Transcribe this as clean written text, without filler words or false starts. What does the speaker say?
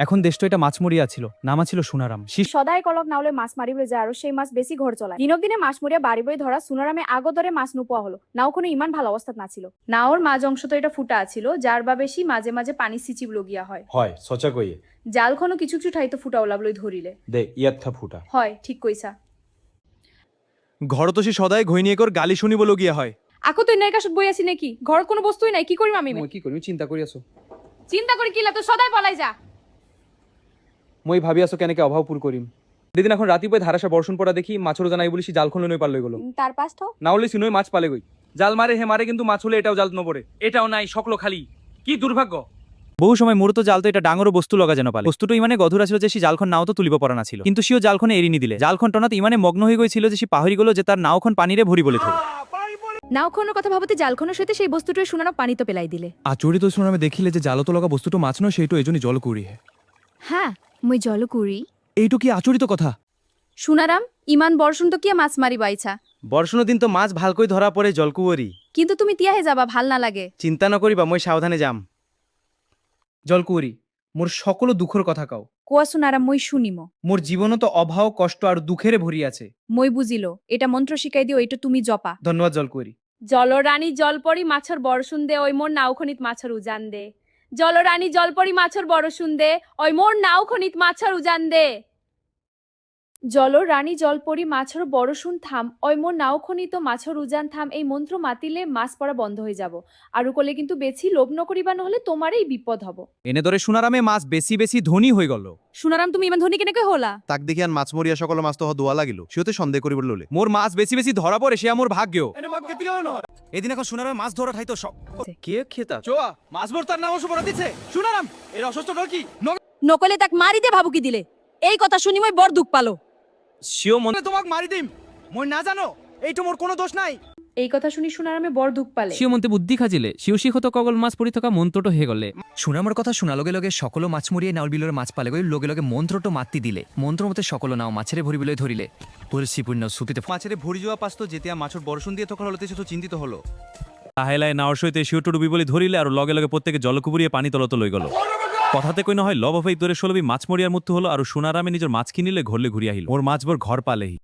এখন দেশটো এটা মাছমরিয়া ছিল, নামা ছিল সোনারাম। সদায় কলক নাওলে মাছ মারিবে যায় আর সেই মাছ বেশি ঘর চলায়। দিনক দিনে মাছ মরিয়া বাড়ি বই ধরা সোনারামে আগদরে মাছ নোপোয়া হলো। নাও কোনো ইমান ভালো অবস্থা না ছিল। নাওর মাঝ অংশ তো এটা ফুটা আছিল, যার বা বেশি মাঝে মাঝে পানি সিচিব লগিয়া হয়। হয় সচা কইয়ে জালখনো কিছু কিছু ঠাইতো ফুটা ওলাবলই ধরিলে। দে ইয়াত থা ফুটা হয় ঠিক কইছা। ঘর তো সে সদায় ঘই নিয়ে কর গালি শুনিবলগীয়া হয়। আকো তো এনার কাছত বই আছি নাকি? ঘর কোনো বস্তুই নাই, কি করিম আমি? মই কি কৰিম চিন্তা কৰি আছো। চিন্তা করে কি লাভ, তো সদায় পলাই যা। মই ভাবি আছো কেনেকে অভাৱ পূৰ কৰিম। দিদিন এখন ৰাতিপুৱাই ধাৰাসাৰ বৰ্ষণ পৰা দেখি মাছৰ জানাই বুলি সি জালখন লৈ পাৰ লৈ গলো। তার পাশ তো নাওলে চিনৈ মাছ পালে গই। জাল মারে হে মারে কিন্তু মাছ হলে এটাও জাল নপরে, এটাও নাই, সকলো খালি। কি দুর্ভাগ্য। বহু সময় মোর তো জাল তো এটা ডাঙর বস্তু লগা যেন পালে। বস্তুটো ইমানে গধুর আছিল যে সে জালখন নাও তো তুলিব পৰা নাছিল, কিন্তু সিও জালখনে এৰি নিদিলে। জালখন টনাত ইমানে মগ্ন হয়ে গৈছিল যে সে পাহৰি গলো যে তার নাওখন পানীৰে ভৰি বলে থব। নাওখনৰ কথা ভাবতে জালখনৰ সৈতে সেই বস্তুটোৱে সোনারক পানিতে পেলাই দিলে। আচৰিত সোনারামে দেখিলে যে জালত লগা বস্তুটো মাছ নয়, সেইটো এজনী জলকুঁৱৰীহে। হ্যাঁ মই জলকুঁৱৰী। এইটো কি আচৰিত কথা। সোনারাম ইমান বর্ষণ তো কিয়া মাছ মারি বাইছা, বর্ষণ দিন তো মাছ ভালকৈ ধরা পড়ে জলকুঁৱৰী। কিন্তু তুমি তিয়াহে যাবা, ভাল নালাগে। চিন্তা নকৰিবা, মই সাৱধানে যাম। জলকুঁৱৰী, মোৰ সকলো দুখৰ কথা কও। কোয়া সোনারাম, মই শুনিম। মোৰ জীৱনত অভাৱ কষ্ট আৰু দুখেৰে ভৰি আছে। মই বুঝিলো, এটা মন্ত্র শিকাই দিও, এটা তুমি জপা। ধন্যবাদ জলকুঁৱৰী। জলরানী জলপরি মাছর বরষুণ দে, ওই মোর নাওখনিত মাছর উজান দে। জলরানী জলপরি মাছর বরষুণ দে, ওই মোর নাওখনিত মাছর উজান দে। জলরানী জলপরি মাছর বরষুণ থাম, ওই মোর নাওখনিত মাছর উজান থাম। এই মন্ত্র মাতিলে মাছ পড়া বন্ধ হয়ে যাব। আরু কলে কিন্তু বেছি লোভ নকরিবা, নহলে তোমারই বিপদ হব। এনেদৰে সোনারামে মাছ বেছি বেছি ধনী হৈ গল। সোনারাম তুমি ইমান ধনী কেনেকৈ হলা? তাক দেখি আন মাছমৰীয়া সকলৰ মাছ তহ দোৱা লাগিল, সিহঁতে সন্দেহ কৰিবলৈ ল'লে। মোর মাছ বেছি বেছি ধরা পড়ে, সে আমার ভাগ্য। এদিন এখন সোনারামে মাছ ধরা ঠাইতো সব কে খেতা চোৱা মাছবোৰ তাৰ নাম ওপৰত দিছে। সোনারাম এর অসুস্থ কি নকলে তাক মারি দে ভাবুকি দিলে। এই কথা শুনি মই বড় দুঃখ পালো। সিও মন তোমাক মাৰি দিম, মই নাজানো, এইটো মোৰ কোনো দোষ নাই। এই কথা শুনি সোনারামে বড় দুঃখ পালে। সিও মন্তে বুদ্ধি খাজিলে সিও শিখত কগল মাছ পৰি থকা মন্ত্ৰটো হে গলে। সোনামৰ কথা শুনাৰ লগে লগে সকলো মাছমৰীয়াই নাওৰ বিলৰ মাছ পালেগৈ। লগে লগে মন্ত্ৰটো মাতি দিলে। মন্ত্ৰমতে সকলো নাও মাছেৰে ভৰিবলৈ ধৰিলে। পৰিচিপূৰ্ণ চুপিতে মাছেৰে ভৰি যোৱা পাছতো যেতিয়া মাছৰ বৰষুণ দিয়ে থকা হলতে সেটো চিন্তিত হলো। লাহে লাহে নাওৰ সৈতে সিওটো ডুবিবলৈ ধৰিলে আৰু লগে লগে প্ৰত্যেকে জলকুঁৱৰীয়ে পানী তলত লৈ গল। কথাতে কৈ নহয় লভ অফ দৰে ষোলবি মাছমৰীয়াৰ মৃত্যু হলো আৰু সোনারামে নিজৰ মাছ কিনিলে ঘৰলৈ ঘূৰি আহিল। মোৰ মাছবোৰ ঘৰ পালেহি।